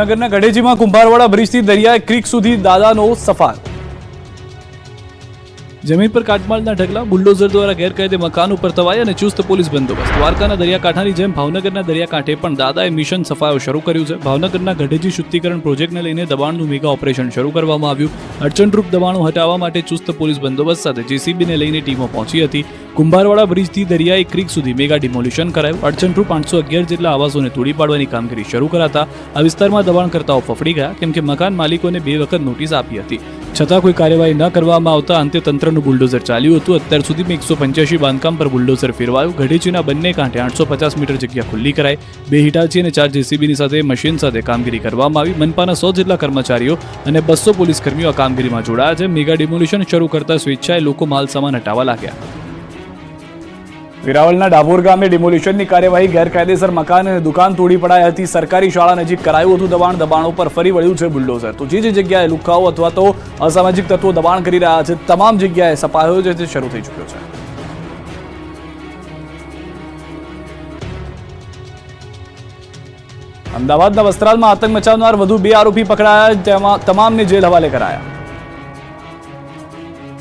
નગરના ગઢેજીમાં કુંભારવાડા બ્રિજથી દરિયાઈ ક્રીક સુધી દાદાનો સફાર। જમીન પર કાટમાળના ઢગલા, બુલડોઝર દ્વારા ગેરકાયદે મકાન ઉપર તવાઈ અને ચુસ્ત પોલીસ બંદોબસ્ત। દ્વારકાના દરિયાકાંઠાની જેમ ભાવનગરના દરિયાકાંઠે પણ દાદાએ મિશન સફાયો શરૂ કર્યું છે। ભાવનગરના ગઢેજી શુદ્ધિકરણ પ્રોજેક્ટને લઈને દબાણનું મેગા ઓપરેશન શરૂ કરવામાં આવ્યું। અડચણરૂપ દબાણો હટાવવા માટે ચુસ્ત પોલીસ બંદોબસ્ત સાથે જેસીબીને લઈને ટીમો પહોંચી હતી। કુંભારવાડા બ્રિજથી દરિયાઈ ક્રીક સુધી મેગા ડિમોલિશન કરાયું। અડચણરૂપ 811 જેટલા આવાસોને તોડી પાડવાની કામગીરી શરૂ કરાતા આ વિસ્તારમાં દબાણકર્તાઓ ફફડી ગયા, કેમ કે મકાન માલિકોને 2 વખત નોટિસ આપી હતી, છતાં કોઈ કાર્યવાહી ન કરવામાં આવતા અંતે તંત્રનું બુલડોઝર ચાલ્યું હતું। અત્યાર સુધીમાં 185 બાંધકામ પર બુલડોઝર ફેરવાયું। ગઢેજીના બંને કાંઠે 850 મીટર જગ્યા ખુલ્લી કરાઈ। 2 હિટાચી અને 4 જેસીબીની સાથે મશીન સાથે કામગીરી કરવામાં આવી। મનપાના 100 જેટલા કર્મચારીઓ અને 200 પોલીસ કર્મીઓ આ કામગીરીમાં જોડાયા છે। મેગા ડિમોલિશન શરૂ કરતા સ્વેચ્છાએ લોકો માલ સામાન હટાવવા લાગ્યા। વેરાવળના ડાભોર ગામે ડિમોલિશનની કાર્યવાહી। ગેરકાયદેસર મકાન અને દુકાન તોડી પડાઈ હતી। સરકારી શાળા નજીક કરાયું હતું દબાણ। દબાણો પર ફરી વળ્યું છે બુલડોઝર। તો જે જગ્યાએ લુખાઓ અથવા તો અસામાજિક તત્વો દબાણ કરી રહ્યા છે, તમામ જગ્યાએ સફાયો જે છે શરૂ થઈ ચૂક્યો છે। અમદાવાદના વસ્ત્રાલમાં આતંક મચાવનાર વધુ 2 આરોપી પકડાયા, તેમાં તમામને જેલ હવાલે કરાયા।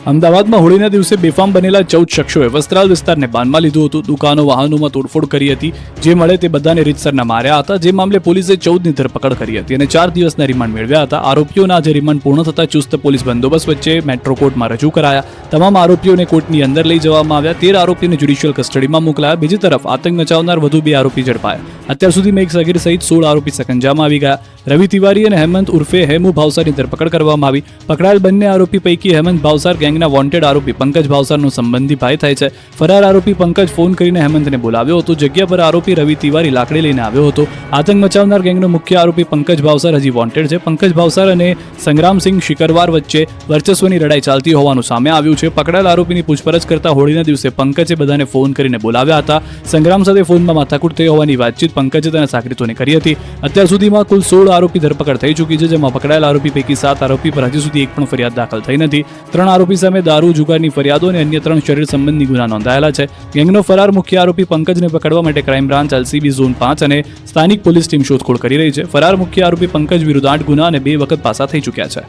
અમદાવાદમાં હોળીના દિવસે બેફામ બનેલા 14 શખ્સોએ વસ્ત્રાલ વિસ્તારને બાનમાં લીધું હતું। દુકાનો, વાહનોમાં તોડફોડ કરી હતી। જે મળે તે બધાને રીતસરના માર્યા હતા। જે મામલે પોલીસે 14ની ધરપકડ કરી હતી અને 4 દિવસના રિમાન્ડ મેળવ્યા હતા। આરોપીઓના આજે રિમાન્ડ પૂર્ણ થતા ચુસ્ત પોલીસ બંદોબસ્ત વચ્ચે મેટ્રો કોર્ટમાં રજૂ કરાયા। તમામ આરોપીઓને કોર્ટની અંદર લઈ જવામાં આવ્યા। 13 આરોપીઓને જ્યુડિશિયલ કસ્ટડીમાં મોકલાયા। બીજી તરફ આતંક મચાવનાર વધુ 2 આરોપી ઝડપાયા। અત્યાર સુધીમાં એક સગીર સહિત 16 આરોપી સકંજામાં આવી ગયા। રવિ તિવારી અને હેમંત ઉર્ફે હેમુ ભાવસારની ધરપકડ કરવામાં આવી। પકડાયેલ બંને આરોપી પૈકી હેમંત ભાવસાર ગેંગના વોન્ટેડ આરોપી પંકજ ભાવસારનો સંબંધી ભાઈ થાય છે। ફરાર આરોપી પંકજ ફોન કરીને હેમંતને બોલાવ્યો હતો। જગ્યા પર આરોપી રવિ તિવારી લાકડી લઈને આવ્યો હતો। આતંક મચાવનાર ગેંગનો મુખ્ય આરોપી પંકજ ભાવસાર હજી વોન્ટેડ છે। પંકજ ભાવસાર અને સંગ્રામસિંહ શિકરવાર વચ્ચે વર્ચસ્વની લડાઈ ચાલતી હોવાનું સામે આવ્યું છે। પકડાયેલ આરોપીની પૂછપરછ કરતા હોળીના દિવસે પંકજે બધાને ફોન કરીને બોલાવ્યા હતા। સંગ્રામ સાથે ફોનમાં માથાકૂટ થઈ હોવાની વાતચીત પંકજે તેના સાગરીતોને કરી હતી। અત્યાર સુધીમાં કુલ 16 આરોપી ધરપકડ થઈ ચૂકી છે, જેમાં પકડાયેલ આરોપી પૈકી 7 આરોપી પર હજી સુધી એક પણ ફરિયાદ દાખલ થઈ નથી। 3 આરોપી સામે દારૂ, જુગારની ફરિયાદો અને અન્ય 3 શરીર સંબંધી ગુના નોંધાયેલા છે। ગેંગનો ફરાર મુખ્ય આરોપી પંકજને પકડવા માટે ક્રાઇમ બ્રાન્ચ, એલસીબી ઝોન 5 અને સ્થાનિક પોલીસ ટીમ શોધખોળ કરી રહી છે। ફરાર મુખ્ય આરોપી પંકજ વિરુદ્ધ 8 ગુના અને 2 વખત પાસા થઈ ચૂક્યા છે।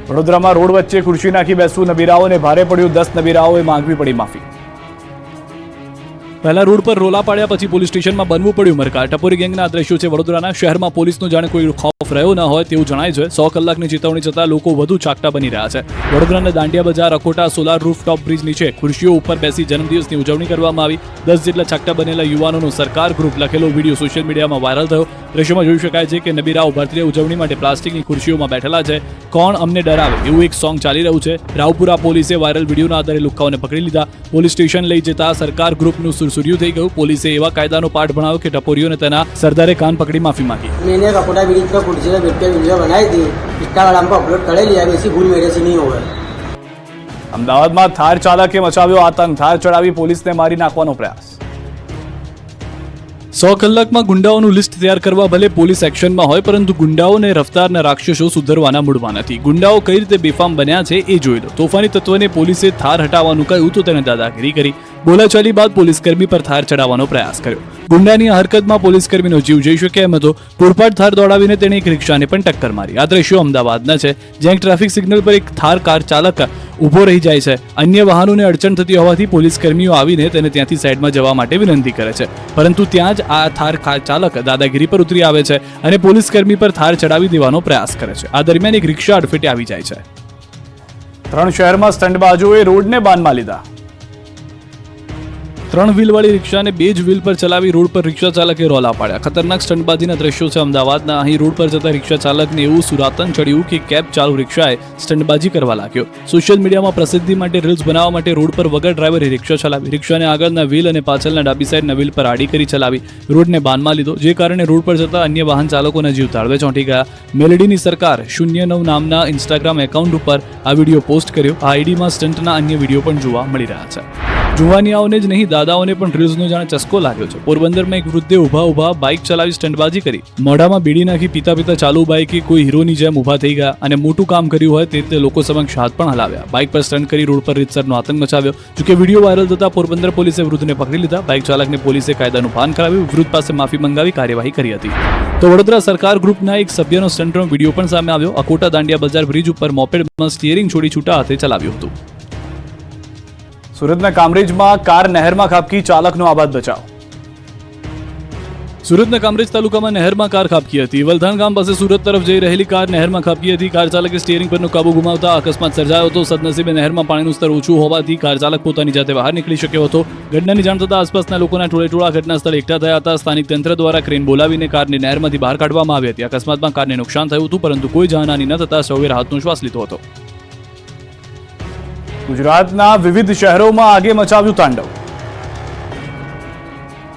વડોદરામાં રોડ વચ્ચે ખુરશી નાખી બેસવું નબીરાઓને ભારે પડ્યું। 10 નબીરાઓએ માંગવી પડી માફી। પહેલા રોડ પર રોલા પાડ્યા પછી પોલીસ સ્ટેશનમાં બનવું પડ્યું મરકાર। ટપોરી ગેંગના દ્રશ્યો છે। વડોદરાના શહેરમાં પોલીસનો જાણે કોઈ ખૌફ રહ્યો ન હોય તેવું જણાય છે। 100 કલાકની ચેતવણી છતાં લોકો વધુ ચાકટા બની રહ્યા છે। વડોદરાના દાંડિયા બજાર, અકોટા, સોલાર રૂફટોપ બ્રિજ નીચે ખુરશીઓ ઉપર બેસી જન્મદિવસની ઉજવણી કરવામાં આવી। 10 જેટલા ચાકટા બનેલા યુવાનોનો સરકાર ગ્રુપ લખેલો વિડીયો સોશિયલ મીડિયામાં વાયરલ થયો। દ્રશ્યોમાં જોઈ શકાય છે કે નબીરાઓ બર્થડે ઉજવણી માટે પ્લાસ્ટિકની ખુરશીઓમાં બેઠેલા છે। કોણ અમને ડરાવે એવું એક સોંગ ચાલી રહ્યું છે। રાવપુરા પોલીસે વાયરલ વિડીયોના આધારે લુખ્ખાઓને પકડી લીધા। પોલીસ સ્ટેશન લઈ જતા સરકાર ગ્રુપનું સુરસુર્યું થઈ ગયું। પોલીસે એવા કાયદાનો પાઠ ભણાવ્યો કે ટપોરીઓને તેના સરદારે કાન પકડી માફી માંગી। मैंने रकोटा ब्रिज पर कुर्सी पे बैठ के वीडियो बनाई थी, इंस्टा वाला हमको अपलोड कर लिया। वैसी भूल मेरे से नहीं होगा। અમદાવાદમાં થાર ચાલકે મચાવ્યો આતંક। થાર ચડાવી પોલીસને મારી નાખવાનો પ્રયાસ। 100 કલાકમાં ગુંડાઓનું લિસ્ટ તૈયાર કરવા ભલે પોલીસ એક્શનમાં હોય, પરંતુ ગુંડાઓને રફતારના રાક્ષસો સુધરવાના મૂડમાં નથી। ગુંડાઓ કઈ રીતે બેફામ બન્યા છે એ જોઈ લો। તોફાની તત્વને પોલીસે થાર હટાવવાનું કહ્યું તો તેને દાદાગીરી કરી। બોલાચાલી બાદ પોલીસકર્મી પર થાર ચડાવવાનો પ્રયાસ કર્યો। ગુંડાની આ હરકતમાં પોલીસકર્મીનો જીવ જઈ શકે એમ હતો। પૂરપાટ થાર દોડાવીને તેણે એક રિક્ષાને પણ ટક્કર મારી। આ દ્રશ્યો અમદાવાદના છે, જ્યાં ટ્રાફિક સિગ્નલ પર એક થાર કાર ચાલક ઊભો રહી જાય છે। અન્ય વાહનોને અડચણ થતી હોવાથી પોલીસકર્મીઓ આવીને તેને ત્યાંથી સાઈડમાં જવા માટે વિનંતી કરે છે, પરંતુ ત્યાં જ આ થાર કાર ચાલક દાદાગીરી પર ઉતરી આવે છે અને પોલીસકર્મી પર થાર ચડાવી દેવાનો પ્રયાસ કરે છે। આ દરમિયાન એક રિક્ષા અડફેટે આવી જાય છે। 3 શહેરમાં સ્ટંટબાજોએ રોડને બાનમાં લીધા। 3 વ્હીલવાળી રિક્ષાને 2 જ વ્હીલ પર ચલાવી રોડ પર રિક્ષા ચાલકે રોલા પાડ્યા। ખતરનાક સ્ટંટબાજીના દ્રશ્યો છે અમદાવાદના। અહીં રોડ પર જતા રિક્ષા ચાલકને એવું સુરાતન ચડ્યું કે કેબ ચાલુ રિક્ષાએ સ્ટંટબાજી કરવા લાગ્યો। સોશિયલ મીડિયામાં પ્રસિદ્ધિ માટે રીલ્સ બનાવવા માટે રોડ પર વગર ડ્રાઈવરે રિક્ષા ચલાવી। રિક્ષાને આગળના વ્હીલ અને પાછળના ડાબી સાઈડના વ્હીલ પર આડી કરી ચલાવી રોડને બાનમાં લીધો, જે કારણે રોડ પર જતા અન્ય વાહન ચાલકોના જીવ તાળવે ચોંટી ગયા। મેલેડીની સરકાર 09 નામના ઇન્સ્ટાગ્રામ એકાઉન્ટ ઉપર આ વિડીયો પોસ્ટ કર્યો। આ આઈડીમાં સ્ટંટના અન્ય વિડીયો પણ જોવા મળી રહ્યા છે। જુવાનિયાઓને જ નહીં દાદાઓને પણ રીલ્સનો જાણે ચસ્કો લાગ્યો છે. પોરબંદરમાં એક વૃદ્ધે ઊભા બાઇક ચલાવી સ્ટંટબાજી કરી, મોઢામાં બીડી નાખી પીતા ચાલુ બાઇકે કોઈ હીરોની જેમ ઊભા થઈ ગયા અને મોટું કામ કર્યું હોય તે રીતે લોકો સમક્ષ હાથ પણ હલાવ્યા. બાઇક પર સ્ટંટ કરી રોડ પર રીતસરનો આતંક મચાવ્યો. જોકે વિડીયો વાયરલ થતા પોરબંદર પોલીસે વૃદ્ધને પકડી લીધા. બાઇક ચાલકને પોલીસે કાયદાનું ભાન કરાવ્યું, વૃદ્ધ પાસે માફી મંગાવી કાર્યવાહી કરી હતી. તો વડોદરા સરકાર ગ્રુપના એક સભ્યનો સ્ટંટનો વિડીયો પણ સામે આવ્યો. અકોટા દાંડિયા બજાર બ્રિજ ઉપર મોપેડમાં સ્ટીયરિંગ છોડી છૂટા હાથે ચલાવ્યું હતું. સુરતના કામરેજમાં કાર નહેરમાં ખાબકી, ચાલકનો આબાદ બચાવ. સુરતના કામરેજ તાલુકામાં નહેરમાં કાર ખાબકી હતી. વલધાન ગામ પાસે સુરત તરફ જઈ રહેલી કાર નહેરમાં ખાબકી હતી. કાર ચાલકે સ્ટીયરિંગ પરનો કાબુ ગુમાવતા અકસ્માત સર્જાયો હતો. સદનસીબે નહેરમાં પાણીનું સ્તર ઓછું હોવાથી કાર ચાલક પોતાની જાતે બહાર નીકળી શક્યો હતો. ઘટનાની જાણ થતાં આસપાસના લોકોના ટોળેટોળા ઘટના સ્થળે એકઠા થયા હતા. સ્થાનિક તંત્ર દ્વારા ક્રેન બોલાવીને કારને નહેરમાંથી બહાર કાઢવામાં આવી હતી. અકસ્માતમાં કારને નુકસાન થયું હતું, પરંતુ કોઈ જાનહાની ન થતાં સૌએ રાહતનો શ્વાસ લીધો હતો. ગુજરાતના વિવિધ શહેરોમાં આગે મચાવ્યું તાંડવ.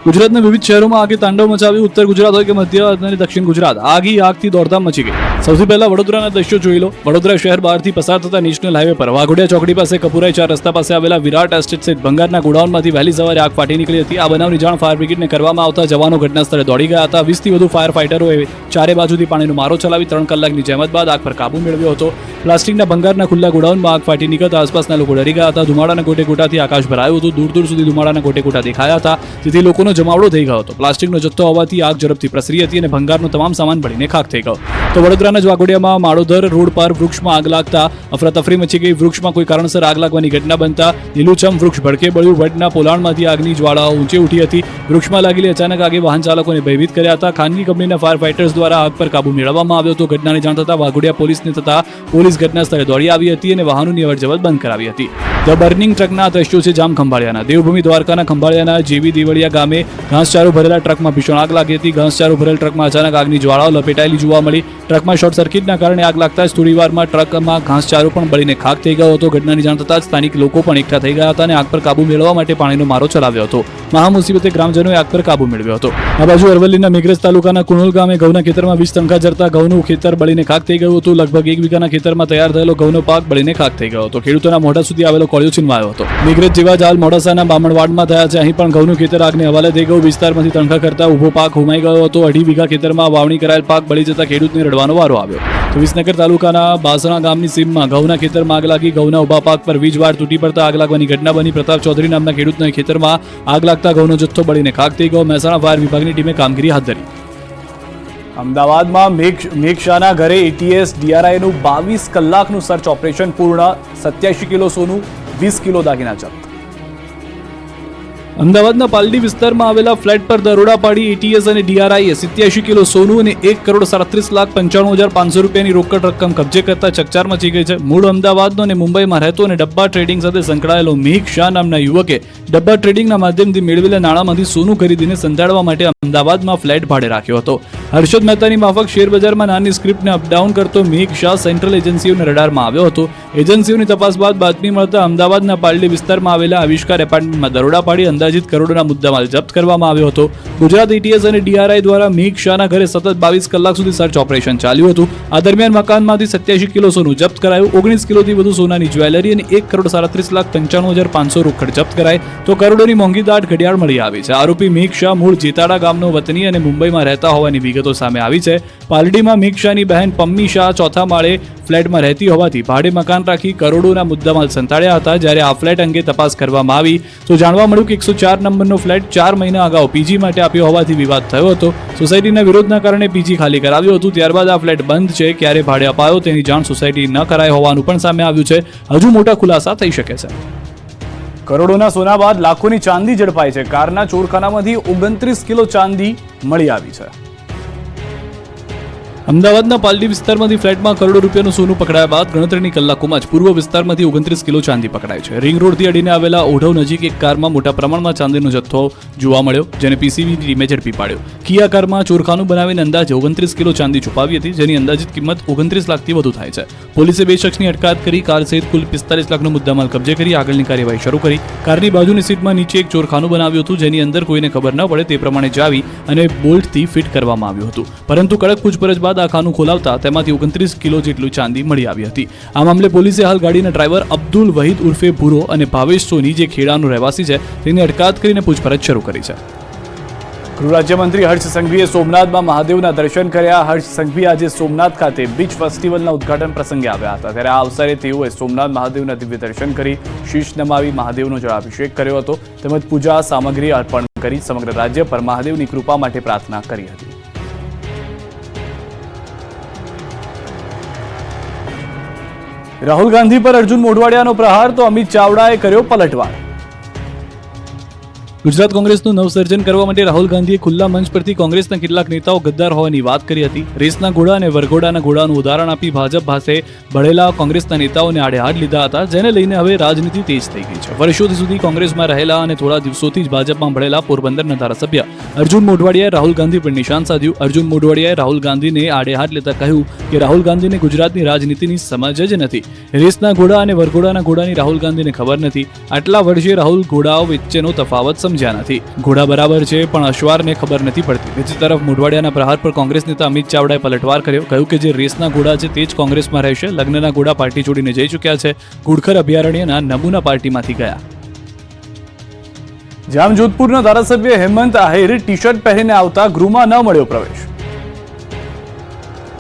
ગુજરાતના વિવિધ શહેરોમાં આગે તાંડવ મચાવ્યું. ઉત્તર ગુજરાત હોય કે મધ્ય અને દક્ષિણ ગુજરાત, આગથી દોડધામ મચી ગઈ. સૌથી પહેલા વડોદરાના દ્રશ્યો જોઈ લો. વડોદરા શહેર બહારથી પસાર થતા નેશનલ હાઈવે પર વાઘોડિયા ચોકડી પાસે કપુરાઈ 4 રસ્તા પાસે આવેલા વિરાટ એસ્ટેટ સહિત ભંગારના ગોડાઉનમાંથી વહેલી સવારે આગ ફાટી નીકળી હતી. આ બનાવની જાણ ફાયર બ્રિગેડને કરવામાં આવતા જવાનો ઘટના સ્થળે દોડી ગયા હતા. 20 થી વધુ ફાયર ફાઇટરોએ ચારે બાજુથી પાણીનો મારો ચલાવી 3 કલાકની જહેમત બાદ આગ પર કાબુ મેળવ્યો હતો. પ્લાસ્ટિકના ભંગારના ખુલ્લા ગોડાઉનમાં આગ ફાટી નીકળતા આસપાસના લોકો ડરી ગયા હતા. ધુમાડાના ગોટેગોટાથી આકાશ ભરાયું હતું. દૂર સુધી ધુમાડાના ગોટેગોટા દેખાયા હતા, જેથી લોકોનો જમાવડો થઈ ગયો હતો. પ્લાસ્ટિકનો જથ્થો હોવાથી આગ ઝડપથી પ્રસરી હતી અને ભંગારનો તમામ સામાન બળીને ખાખ થઈ ગયો. તો વડોદરાના જ વાઘોડિયામાં માળોદર રોડ પર વૃક્ષમાં આગ લાગતા અફરાતફરી મચી ગઈ. વૃક્ષમાં કોઈ કારણસર આગ લાગવાની ઘટના બનતા લીલુંછમ વૃક્ષ ભડકે બળ્યું. વડના પોલાણમાંથી આગની જ્વાળાઓ ઊંચી ઉઠી હતી. વૃક્ષમાં લાગેલી અચાનક આગે વાહન ચાલકોને ભયભીત કર્યા હતા. ખાનગી કંપનીના ફાયર ફાઇટર્સ દ્વારા આગ પર કાબુ મેળવવામાં આવ્યો હતો. ઘટનાની જાણ થતાં વાઘોડિયા પોલીસને થતાં પોલીસ ઘટના સ્થળે દોડી આવી હતી અને વાહનોની અવરજવર બંધ કરાવી હતી. ધ બર્નિંગ ટ્રકના દ્રશ્યો છે જામ ખંભાળિયાના. દેવભૂમિ દ્વારકાના ખંભાળિયાના જેવી દેવળિયા ગામે ઘાસચારો ભરેલા ટ્રકમાં ભીષણ આગ લાગી હતી. ઘાસચારો ભરેલ ટ્રકમાં અચાનક આગની જ્વાળાઓ લપેટાયેલી જોવા મળી. ટ્રકમાં શોર્ટ સર્કિટના કારણે આગ લાગતા જ થોડીવારમાં ટ્રકમાં ઘાસચારો પણ બળીને ખાક થઈ ગયો હતો. ઘટનાની જાણ થતાં જ સ્થાનિક લોકો પણ એકઠા થઈ ગયા હતા અને આગ પર કાબુ મેળવવા માટે પાણીનો મારો ચલાવ્યો હતો. મહામુસીબતે ગ્રામજનોએ આગ પર કાબુ મેળવ્યો હતો. આ બાજુ અરવલ્લીના મેઘરજ તાલુકાના કુણોલ ગામે ઘઉંના ખેતરમાં વીજ તણખા જરતા ઘઉંનું ખેતર બળીને ખાક થઈ ગયું હતું. લગભગ 1 વીઘાના ખેતરમાં તૈયાર થયેલો ઘઉંનો પાક બળીને ખાક થઈ ગયો હતો. ખેડૂતોના મોઢા સુધી આવેલો કોળિયો છીનવાયો હતો. મેઘરજ જેવા જ હાલ મોડાસાના બામણવાડમાં થયા છે. અહીં પણ ઘઉંનું ખેતર આગને હવાલે થઈ ગયું. વિસ્તારમાંથી તણખા કરતા ઊભો પાક હોમાઈ ગયો હતો. 2.5 વીઘા ખેતરમાં વાવણી કરાયેલ પાક બળી જતા ખેડૂતને રડવાનો વારો આવ્યો. તો વિસનગર તાલુકાના બાસણા ગામની સીમમાં ઘઉંના ખેતરમાં આગ લાગી. ઘઉંના ઊભા પાક પર વીજ વાડ તૂટી પડતા આગ લાગવાની ઘટના બની. પ્રતાપ ચૌધરી નામના ખેડૂતના ખેતરમાં આગ લાગતા ઘઉંનો જથ્થો બળીને ખાક થઈ ગયો. મહેસાણા ફાયર વિભાગની ટીમે કામગીરી હાથ ધરી. અમદાવાદમાં મેઘ શાહના ઘરે એટીએસ ડીઆરઆઈનું 22 કલાકનું સર્ચ ઓપરેશન પૂર્ણ. 87 કિલો સોનું, 20 કિલો દાગીના જપ્ત. અમદાવાદના પાલડી વિસ્તારમાં આવેલા ફ્લેટ પર દરોડા પાડી એટીએસ અને ડીઆરઆઈએ 87 કિલો સોનું અને 1,37,95,500 રૂપિયાની રોકડ રકમ કબજે કરતા ચકચાર મચી ગઈ છે. મૂળ અમદાવાદનો અને મુંબઈમાં રહેતો અને ડબ્બા ટ્રેડિંગ સાથે સંકળાયેલો મેઘ શાહ નામના યુવકે ડબ્બા ટ્રેડિંગના માધ્યમથી મેળવેલા નાણાંમાંથી સોનું ખરીદીને સંતાડવા માટે અમદાવાદમાં ફ્લેટ ભાડે રાખ્યો હતો. હર્ષદ મહેતાની માફક શેરબજારમાં નાની સ્ક્રિપ્ટને અપડાઉન કરતો મેઘ શાહ સેન્ટ્રલ એજન્સીઓના રડારમાં આવ્યો હતો. એજન્સીઓની તપાસ બાદ બાતમી મળતા અમદાવાદના પાલડી વિસ્તારમાં આવેલા આવિષ્કાર એપાર્ટમેન્ટમાં દરોડા પાડી અંદાજિત કરોડોના મુદ્દામાલ જપ્ત કરવામાં આવ્યો હતો. ગુજરાત એટીએસ અને ડીઆરઆઈ દ્વારા મેઘ શાહના ઘરે સતત 22 કલાક સુધી સર્ચ ઓપરેશન ચાલ્યું હતું. આ દરમિયાન મકાનમાંથી 87 કિલો સોનું જપ્ત કરાયું. 19 કિલોથી વધુ સોનાની જ્વેલરી અને 1,37,95,500 રોકડ જપ્ત કરાઈ. તો કરોડોની મોંઘી દાટ ઘડિયાળ મળી આવી છે. આરોપી મેઘ શાહ મૂળ જેતાડા ગામનો વતની અને મુંબઈમાં રહેતા હોવાની વિગતો સામે આવી છે. પાલડીમાં મેઘ શાહની બહેન પમ્મી શાહ ચોથા માળે ફ્લેટમાં રહેતી હોવાથી ભાડે મકાન રાખી કરોડોના મુદ્દામાલ સંતાડ્યા હતા. જ્યારે આ ફ્લેટ અંગે તપાસ કરવામાં આવી તો જાણવા મળ્યું કે 104 નંબરનો ફ્લેટ 4 મહિના અગાઉ પીજી માટે આપ્યો હોવાથી વિવાદ થયો હતો. સોસાયટીના વિરોધના કારણે પીજી ખાલી કરાવ્યું હતું. ત્યારબાદ આ ફ્લેટ બંધ છે. ક્યારે ભાડે અપાયો તેની જાણ સોસાયટી ન કરાઈ હોવાનું પણ સામે આવ્યું છે. હજુ મોટા ખુલાસા થઈ શકે છે. કરોડોના સોના બાદ લાખોની ચાંદી ઝડપાઈ છે. કારના ચોરખાનામાંથી 29 કિલો ચાંદી મળી આવી છે. અમદાવાદના પાલડી વિસ્તારમાંથી ફ્લેટમાં કરોડો રૂપિયાનું સોનું પકડાયા બાદ ગણતરીની કલાકોમાં જ પૂર્વ વિસ્તારમાંથી 29 કિલો ચાંદી પકડાય છે. રિંગ રોડથી અડીને આવેલા ઓઢવ નજીક એક કારમાં મોટા પ્રમાણમાં ચાંદીનો જથ્થો જોવા મળ્યો, જેને પીસીબીની ટીમે ઝડપી પાડ્યો. કિયા કારમાં ચોરખાનું બનાવીને અંદાજે 29 કિલો ચાંદી છુપાવી હતી, જેની અંદાજિત કિંમત 29 લાખથી વધુ થાય છે. પોલીસે 2 શખ્સની અટકાયત કરી કાર સહિત કુલ 45 લાખનો મુદ્દામાલ કબજે કરી આગળની કાર્યવાહી શરૂ કરી. કારની બાજુની સીટમાં નીચે એક ચોરખાનું બનાવ્યું હતું, જેની અંદર કોઈને ખબર ન પડે તે પ્રમાણે ચાવી અને બોલ્ટથી ફિટ કરવામાં આવ્યું હતું. પરંતુ કડક પૂછપરછ બાદ સાદા ખાનું ખોલાવતા તેમાંથી 29 કિલો જેટલું ચાંદી મળી આવી હતી. આ મામલે પોલીસે હાલ ગાડીના ડ્રાઈવર અબ્દુલ વહીદ ઉર્ફે ભૂરો અને ભાવેશ સોની જે ખેડાનો રહેવાસી છે તેની અટકાયત કરીને પૂછપરછ શરૂ કરી છે. ગૃહ રાજ્યમંત્રી હર્ષ સંઘવીએ સોમનાથમાં મહાદેવના દર્શન કર્યા. હર્ષ સંઘવી આજે સોમનાથ ખાતે બીચ ફેસ્ટિવલના ઉદઘાટન પ્રસંગે આવ્યા હતા, ત્યારે આ અવસરે તેઓએ સોમનાથ મહાદેવના દિવ્ય દર્શન કરી શીશ નમાવી મહાદેવનો જળાભિષેક કર્યો હતો તેમજ પૂજા સામગ્રી અર્પણ કરી સમગ્ર રાજ્ય પર મહાદેવની કૃપા માટે પ્રાર્થના કરી હતી. રાહુલ ગાંધી પર અર્જુન મોઢવાડિયાનો પ્રહાર તો અમિત ચાવડાએ કર્યો પલટવાર. ગુજરાત કોંગ્રેસનું નવસર્જન કરવા માટે રાહુલ ગાંધીએ ખુલ્લા મંચ પરથી કોંગ્રેસના કેટલાક નેતાઓ ગદ્દાર હોવાની વાત કરી હતી. રેસના ઘોડા અને વરઘોડાના ઘોડાનું ઉદાહરણ આપી ભાજપ પાસે ભળેલા કોંગ્રેસના નેતાઓને આડેહાડ લીધા હતા, જેને લઈને હવે રાજનીતિ તેજ થઈ ગઈ છે. વર્ષો સુધી કોંગ્રેસમાં રહેલા અને થોડા દિવસોથી જ ભાજપમાં ભળેલા પોરબંદરના ધારાસભ્ય અર્જુન મોઢવાડિયાએ રાહુલ ગાંધી પર નિશાન સાધ્યું. અર્જુન મોઢવાડિયાએ રાહુલ ગાંધીને આડેહાડ લેતા કહ્યું કે રાહુલ ગાંધીને ગુજરાતની રાજનીતિની સમજ જ નથી. રેસના ઘોડા અને વરઘોડાના ઘોડાની રાહુલ ગાંધીને ખબર નથી. આટલા વર્ષે રાહુલ ઘોડાઓ વચ્ચેનો તફાવત સમજ્યા નથી. ઘોડા બરાબર છે પણ અશ્વારને ખબર નથી પડતી. બીજી તરફ મોઢવાડિયાના પ્રહાર પર કોંગ્રેસ નેતા અમિત ચાવડાએ પલટવાર કર્યો. કહ્યું કે જે રેસના ઘોડા છે તે જ કોંગ્રેસમાં રહેશે. લગ્નના ઘોડા પાર્ટી છોડીને જઈ ચૂક્યા છે. ઘુડખર અભયારણ્યના નમૂના પાર્ટીમાંથી ગયા. જામજોધપુરના ધારાસભ્ય હેમંત આહિર ટી શર્ટ પહેરીને આવતા ગૃહમાં ન મળ્યો પ્રવેશ.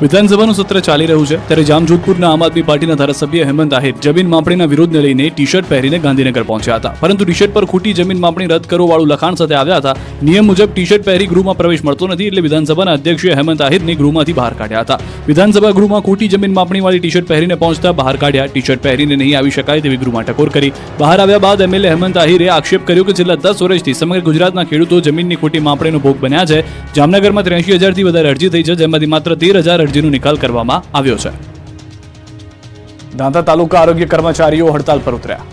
વિધાનસભાનું સત્ર ચાલી રહ્યું છે ત્યારે જામજોધપુરના આમ આદમી પાર્ટીના ધારાસભ્ય હેમંત આહિર જમીન માપણીના વિરોધને લઈને ટી શર્ટ પહેરીને ગાંધીનગર પહોંચ્યા હતા, પરંતુ ટી શર્ટ પર ખોટી જમીન માપણી રદ કરો વાળું લખાણ સાથે આવ્યા હતા. નિયમ મુજબ ટી શર્ટ પહેરી ગૃહમાં પ્રવેશ મળતો નથી, એટલે વિધાનસભાના અધ્યક્ષે હેમંત આહિરને ગૃહમાંથી બહાર કાઢ્યા હતા. વિધાનસભા ગૃહમાં ખોટી જમીન માપણી વાળી ટી શર્ટ પહેરીને પહોંચતા બહાર કાઢ્યા. ટી શર્ટ પહેરીને નહીં આવી શકાય તેવી ગૃહમાં ટકોર કરી. બહાર આવ્યા બાદ એમએલએ હેમંત આહિરે આક્ષેપ કર્યો કે છેલ્લા 10 વર્ષથી સમગ્ર ગુજરાતના ખેડૂતો જમીનની ખોટી માપણીનો ભોગ બન્યા છે. જામનગરમાં 83,000 થી વધારે અરજી થઈ છે, જેમાંથી માત્ર 13,000 અરજીનો નિકાલ કરવામાં આવ્યો છે. દાંતા તાલુકા આરોગ્ય કર્મચારીઓ હડતાલ પર ઉતર્યા.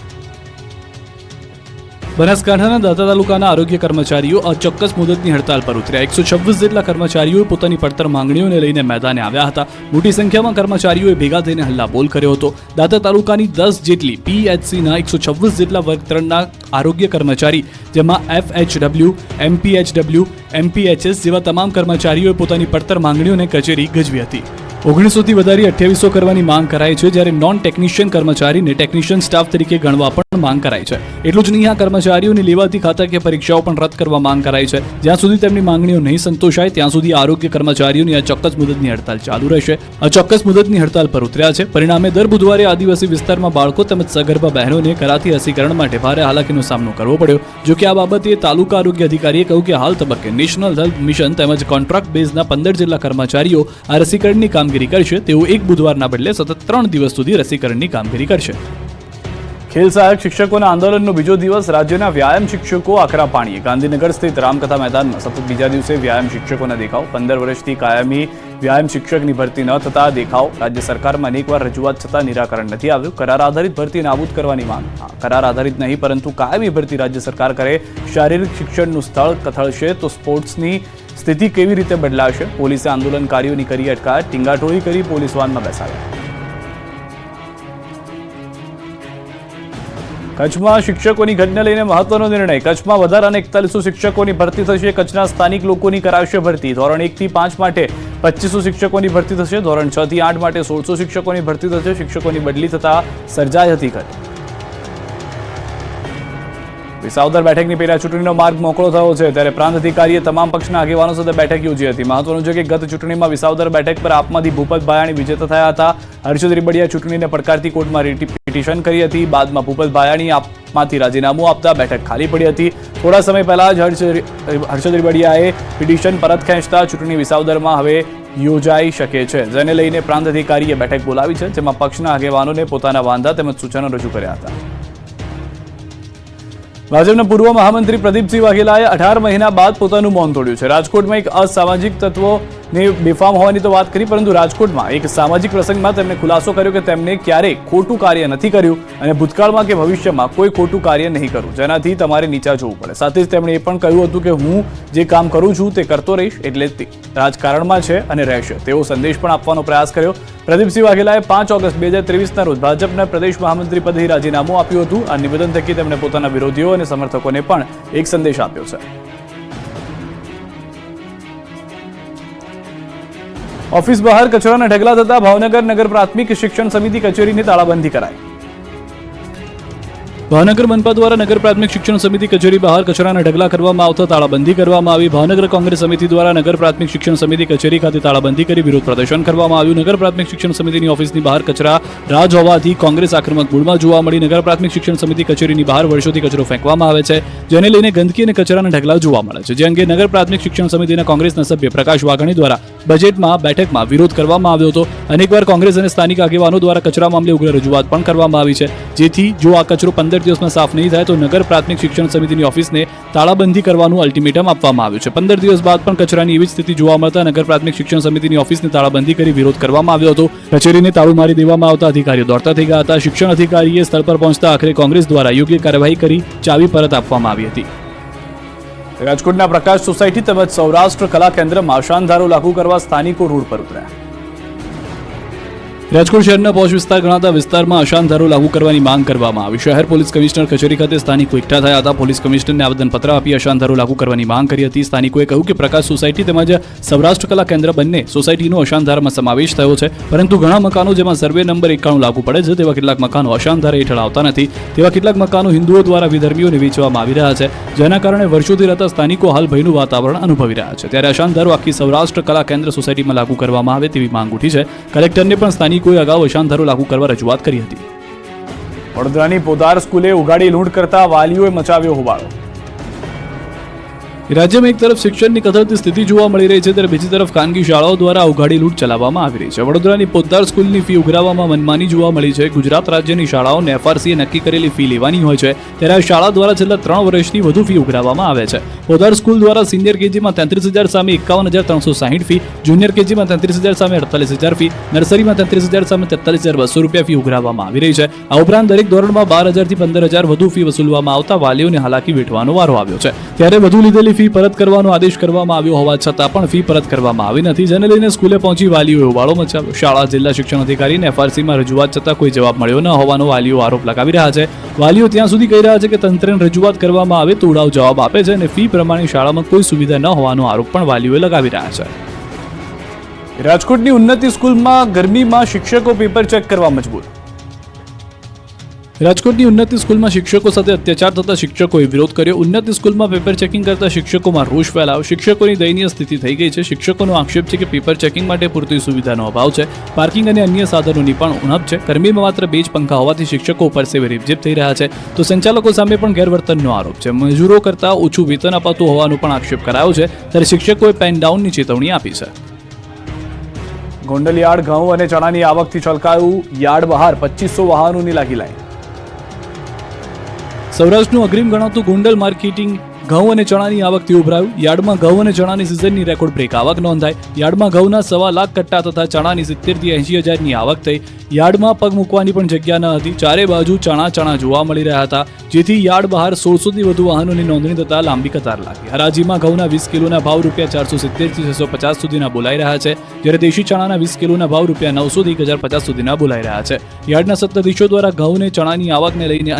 બનાસકાંઠાના દાંતા તાલુકાના આરોગ્ય કર્મચારીઓ અચોક્કસ મુદતની હડતાલ પર ઉતર્યા. 126 જેટલા કર્મચારીઓએ પોતાની પડતર માંગણીઓને લઈને મેદાને આવ્યા હતા. મોટી સંખ્યામાં કર્મચારીઓએ ભેગા થઈને હલ્લાબોલ કર્યો હતો. દાંતા તાલુકાની 10 જેટલી પીએચસીના 126 જેટલા વર્ગ 3ના આરોગ્ય કર્મચારી, જેમાં FHW, MPHW, MPHS જેવા તમામ કર્મચારીઓએ પોતાની પડતર માંગણીઓને કચેરી ગજવી હતી. 1900 થી વધારી 2800 કરવાની માંગ કરાઈ છે, જ્યારે નોન ટેકનિશિયન કર્મચારીને ટેકનિશિયન સ્ટાફ તરીકે ગણવા પણ માંગ કરાઈ છે. એટલું જ નહીં, આ કર્મચારીઓની લેવાતી ખાતાકીય પરીક્ષાઓ પણ રદ કરવા માંગ કરાઈ છે. જ્યાં સુધી તેમની માંગણીઓ નહીં સંતોષાય ત્યાં સુધી આરોગ્ય કર્મચારીઓની અચોક્કસ મુદતની હડતાલ ચાલુ રહેશે. અચોક્કસ મુદતની હડતાલ પર ઉતર્યા છે. પરિણામે દર બુધવારે આદિવાસી વિસ્તારમાં બાળકો તેમજ સગર્ભા બહેનોને કરાતી રસીકરણ માટે ભારે હાલાકીનો સામનો કરવો પડ્યો. જો કે આ બાબતે તાલુકા આરોગ્ય અધિકારીએ કહ્યું કે હાલ તબક્કે નેશનલ હેલ્થ મિશન તેમજ કોન્ટ્રાક્ટ બેઝના 15 જેટલા કર્મચારીઓ આ રસીકરણની કામગીરી કરશે. તેઓ એક બુધવારના બદલે સતત 3 દિવસ સુધી રસીકરણની કામગીરી કરશે. ખેલ સહાયક શિક્ષકોના આંદોલનનો બીજો દિવસ. રાજ્યના વ્યાયામ શિક્ષકો આકરા પાણીએ. ગાંધીનગર સ્થિત રામકથા મેદાનમાં સતત બીજા દિવસે વ્યાયામ શિક્ષકોના દેખાવ. 15 વર્ષથી કાયમી વ્યાયામ શિક્ષકની ભરતી ન થતા દેખાવ. રાજ્ય સરકારમાં અનેકવાર રજૂઆત છતાં નિરાકરણ નથી આવ્યું. કરાર આધારિત ભરતી નાબૂદ કરવાની માંગ. કરાર આધારિત નહીં પરંતુ કાયમી ભરતી રાજ્ય સરકાર કરે. શારીરિક શિક્ષણનું સ્થળ કથળશે તો સ્પોર્ટ્સની સ્થિતિ કેવી રીતે બદલાશે? પોલીસે આંદોલનકારીઓની કરી અટકાયત. ટીંગાટોળી કરી પોલીસ વાનમાં બેસાડ્યા. કચ્છમાં શિક્ષકોની ઘટને લઈને મહત્વનો નિર્ણય. કચ્છમાં વધારાના 4100 શિક્ષકોની ભરતી થશે. કચ્છના સ્થાનિક લોકોની કરાશે ભરતી. ધોરણ 1 થી 5 માટે 2500 શિક્ષકોની ભરતી થશે. ધોરણ 6 થી 8 માટે 1600 શિક્ષકોની ભરતી થશે. શિક્ષકોની બદલી થતા સર્જાઈ હતી ઘટ. વિસાવદર બેઠકની પેટા ચૂંટણીનો માર્ગ મોકળો થયો છે, ત્યારે પ્રાંત અધિકારીએ તમામ પક્ષના આગેવાનો સાથે બેઠક યોજી હતી. મહત્વનું છે કે ગત ચૂંટણીમાં વિસાવદર બેઠક પર આપમાંથી ભૂપત ભાયાણી વિજેતા થયા હતા. હર્ષદ રીબડિયા ચૂંટણીને પડકારતી કોર્ટમાં પિટિશન કરી હતી. બાદમાં ભૂપત ભાયાણી આપમાંથી રાજીનામું આપતા બેઠક ખાલી પડી હતી. થોડા સમય પહેલા જ હર્ષદ રીબડિયાએ પિટિશન પરત ખેંચતા ચૂંટણી વિસાવદરમાં હવે યોજાઈ શકે છે, જેને લઈને પ્રાંત અધિકારીએ બેઠક બોલાવી છે, જેમાં પક્ષના આગેવાનોને પોતાના વાંધા તેમજ સૂચનો રજૂ કર્યા હતા. ભાજપના પૂર્વ મહામંત્રી પ્રદીપસિંહ વાઘેલાએ 18 મહિના બાદ પોતાનું મૌન તોડ્યું છે. રાજકોટમાં એક અસામાજિક તત્વોને બેફામ હોવાની તો વાત કરી, પરંતુ રાજકોટમાં એક સામાજિક પ્રસંગમાં તેમણે ખુલાસો કર્યો કે તેમણે ક્યારેય ખોટું કાર્ય નથી કર્યું અને ભૂતકાળમાં કે ભવિષ્યમાં કોઈ ખોટું કાર્ય નહીં કરું, જેનાથી તમારે નીચા જોવું પડે. સાથે જ તેમણે એ પણ કહ્યું હતું કે હું જે કામ કરું છું તે કરતો રહીશ, એટલે રાજકારણમાં છે અને રહેશે તેવો સંદેશ પણ આપવાનો પ્રયાસ કર્યો. પ્રદીપસિંહ વાઘેલાએ 5 ઓગસ્ટ 2023ના રોજ ભાજપના પ્રદેશ મહામંત્રી પદેથી રાજીનામું આપ્યું હતું. આ નિવેદન થકી તેમણે પોતાના વિરોધીઓ અને સમર્થકોને પણ એક સંદેશ આપ્યો છે. ઓફિસ બહાર કચરાના ઢગલા થતા ભાવનગર નગર પ્રાથમિક શિક્ષણ સમિતિ કચેરીની તાળાબંધી કરાઈ. ભાવનગર મનપા દ્વારા નગર પ્રાથમિક શિક્ષણ સમિતિ કચેરી બહાર કચરાના ઢગલા કરવામાં આવતા તાળાબંધી કરવામાં આવી. ભાવનગર કોંગ્રેસ સમિતિ દ્વારા નગર પ્રાથમિક શિક્ષણ સમિતિ કચેરી ખાતે તાળાબંધી કરી વિરોધ પ્રદર્શન કરવામાં આવ્યું. નગર પ્રાથમિક શિક્ષણ સમિતિની ઓફિસની બહાર કચરા રાજ હોવાથી કોંગ્રેસ આક્રમક મૂડમાં જોવા મળી. નગર પ્રાથમિક શિક્ષણ સમિતિ કચેરીની બહાર વર્ષોથી કચરો ફેંકવામાં આવે છે, જેને લઈને ગંદકી અને કચરાના ઢગલા જોવા મળે છે. જે અંગે નગર પ્રાથમિક શિક્ષણ સમિતિના કોંગ્રેસના સભ્ય પ્રકાશ વાઘાણી દ્વારા બજેટમાં બેઠકમાં વિરોધ કરવામાં આવ્યો હતો. અનેકવાર કોંગ્રેસ અને સ્થાનિક આગેવાનો દ્વારા કચરા મામલે ઉગ્ર રજૂઆત પણ કરવામાં આવી છે, જેથી જો આ કચરો 15 દિવસમાં સાફ નહીં થાય તો નગર પ્રાથમિક શિક્ષણ સમિતિની ઓફિસને તાળાબંધી કરવાનું અલ્ટિમેટમ આપવામાં આવ્યું છે. 15 દિવસ બાદ પણ કચરાની એવી જ સ્થિતિ જોવા મળતા નગર પ્રાથમિક શિક્ષણ સમિતિની ઓફિસને તાળાબંધી કરી વિરોધ કરવામાં આવ્યો હતો. કચેરીને તાળું મારી દેવામાં આવતા અધિકારીઓ દોડતા થઈ ગયા હતા. શિક્ષણ અધિકારીએ સ્થળ પર પહોંચતા આખરે કોંગ્રેસ દ્વારા યોગ્ય કાર્યવાહી કરી ચાવી પરત આપવામાં આવી હતી. રાજકોટના પ્રકાશ સોસાયટી તેમજ સૌરાષ્ટ્ર કલા કેન્દ્રમાં શાનદારો લાગુ કરવા સ્થાનિકો રોડ પર ઉતર્યા. રાજકોટ શહેરના પોશ વિસ્તાર ગણાતા વિસ્તારમાં અશાંત લાગુ કરવાની માંગ કરવામાં આવી. શહેર પોલીસ કમિશનર કચેરી ખાતે સ્થાનિકો એકઠા થયા હતા. પોલીસ કમિશનરને આવેદનપત્ર આપી અશાંત લાગુ કરવાની માંગ કરી હતી. સ્થાનિકોએ કહ્યું કે પ્રકાશ સોસાયટી તેમજ સૌરાષ્ટ્ર કલા કેન્દ્ર બંને સોસાયટીનો અશાંતધારામાં સમાવેશ થયો છે, પરંતુ ઘણા મકાનો જેમાં સર્વે નંબર 91 લાગુ પડે છે તેવા કેટલાક મકાનો અશાંતધારા હેઠળ આવતા નથી. તેવા કેટલાક મકાનો હિન્દુઓ દ્વારા વિધર્મીઓને વેચવામાં આવી રહ્યા છે, જેના કારણે વર્ષોથી રહેતા સ્થાનિકો હાલ ભયનું વાતાવરણ અનુભવી રહ્યા છે. ત્યારે અશાંતધારો આખી સૌરાષ્ટ્ર કલા કેન્દ્ર સોસાયટીમાં લાગુ કરવામાં આવે તેવી માંગ ઉઠી છે. કલેક્ટરને પણ સ્થાનિકોએ અગાઉ અશાંતધારો લાગુ કરવા રજૂઆત કરી હતી. વડોદરાની પોદાર સ્કૂલે ઉગાડી લૂંટ કરતા વાલીઓએ મચાવ્યો હોબાળો. રાજ્યમાં એક તરફ શિક્ષણની કથળતી સ્થિતિ જોવા મળી રહી છે, ત્યારે બીજી તરફ ખાનગી શાળાઓ દ્વારા ઉઘાડી લૂંટ ચલાવવામાં આવી રહી છે. વડોદરાની પોદાર સ્કૂલની ફી ઉઘરાવવામાં મનમાની જોવા મળી છે. ગુજરાત રાજ્યની શાળાઓને એફઆરસીએ નક્કી કરેલી ફી લેવાની હોય છે, ત્યારે આ શાળા દ્વારા છેલ્લા 3 વર્ષથી વધુ ફી ઉઘરાવવામાં આવે છે. પોદાર સ્કૂલ દ્વારા સિનિયર કેજીમાં 33,000 સામે 51,360 ફી, જુનિયર કેજીમાં 33,000 સામે 48,000 ફી, નર્સરીમાં 33,000 સામે 43,200 રૂપિયા ફી ઉઘરાવવામાં આવી રહી છે. આ ઉપરાંત દરેક ધોરણમાં 12,000 થી 15,000 વધુ ફી વસૂલવામાં આવતા વાલીઓને હાલાકી વેઠવાનો વારો આવ્યો છે. ત્યારે વધુ લીધેલી ફી પરત કરવાનો આદેશ કરવામાં આવ્યો હોવા છતાં પણ ફી પરત કરવામાં આવી નથી, જેને લઈને સ્કૂલે પહોંચી વાલીઓએ હોબાળો મચાવ્યો. શાળા જિલ્લા શિક્ષણ અધિકારીને એફઆરસીમાં રજૂઆત છતાં કોઈ જવાબ મળ્યો ન હોવાનો વાલીઓ આરોપ લગાવી રહ્યા છે. વાલીઓ ત્યાં સુધી કહી રહ્યા છે કે તંત્રને રજૂઆત કરવામાં આવે તો ઉડાવ જવાબ આપે છે અને ફી પ્રમાણે શાળામાં કોઈ સુવિધા ન હોવાનો આરોપ પણ વાલીઓએ લગાવી રહ્યા છે. રાજકોટની ઉન્નતિ સ્કૂલમાં ગરમીમાં શિક્ષકો પેપર ચેક કરવા મજબૂર. રાજકોટની ઉન્નતિ સ્કૂલમાં શિક્ષકો સાથે અત્યાચાર થતા શિક્ષકોએ વિરોધ કર્યો. ઉન્નતિ સ્કૂલમાં પેપર ચેકિંગ કરતા શિક્ષકોમાં રોષ ફેલાયો. શિક્ષકોની દયનીય સ્થિતિ થઈ ગઈ છે. શિક્ષકોનો આક્ષેપ છે કે પેપર ચેકિંગ માટે પૂરતી સુવિધાનો અભાવ છે. પાર્કિંગ અને અન્ય સાધનોની પણ ઉણપ છે. ગરમીમાં માત્ર 2 જ પંખા હોવાથી શિક્ષકો પરસેવે રેબઝેબ થઈ રહ્યા છે, તો સંચાલકો સામે પણ ગેરવર્તનનો આરોપ છે. મજૂરો કરતાં ઓછું વેતન અપાતું હોવાનો પણ આક્ષેપ કરાયો છે. ત્યારે શિક્ષકોએ પેન ડાઉનની ચેતવણી આપી છે. ગોંડલ યાર્ડ ઘઉં અને ચણાની આવકથી છલકાયું. યાર્ડ બહાર 2500 વાહનોની લાગી લાઈન. સૌરાષ્ટ્રનું અગ્રીમ ગણાતું ગોંડલ માર્કેટિંગ ઘઉં અને ચણાની આવકથી ઉભરાયું. યાર્ડમાં ઘઉં અને ચણાની સિઝનની રેકોર્ડ બ્રેક આવક નોંધાઈ. યાર્ડમાં ઘઉંના 1.25 લાખ કટ્ટા તથા ચણાની 70 થી 80,000ની આવક થઈ. યાર્ડમાં પગ મૂકવાની પણ જગ્યા ન હતી. ચારે બાજુ ચણા જોવા મળી રહ્યા હતા, જેથી યાર્ડ બહાર 1600 થી વધુ વાહનોની નોંધણી થતા લાંબી કતાર લાગી. હરાજીમાં ઘઉંના 20 કિલોના ભાવ ₹470 થી 650 સુધીના બોલાઈ રહ્યા છે, જ્યારે દેશી ચણાના 20 કિલોના ભાવ ₹900 થી 1,050 સુધીના બોલાઈ રહ્યા છે. યાર્ડના સત્તાધીશો દ્વારા ઘઉં અને ચણાની આવકને લઈને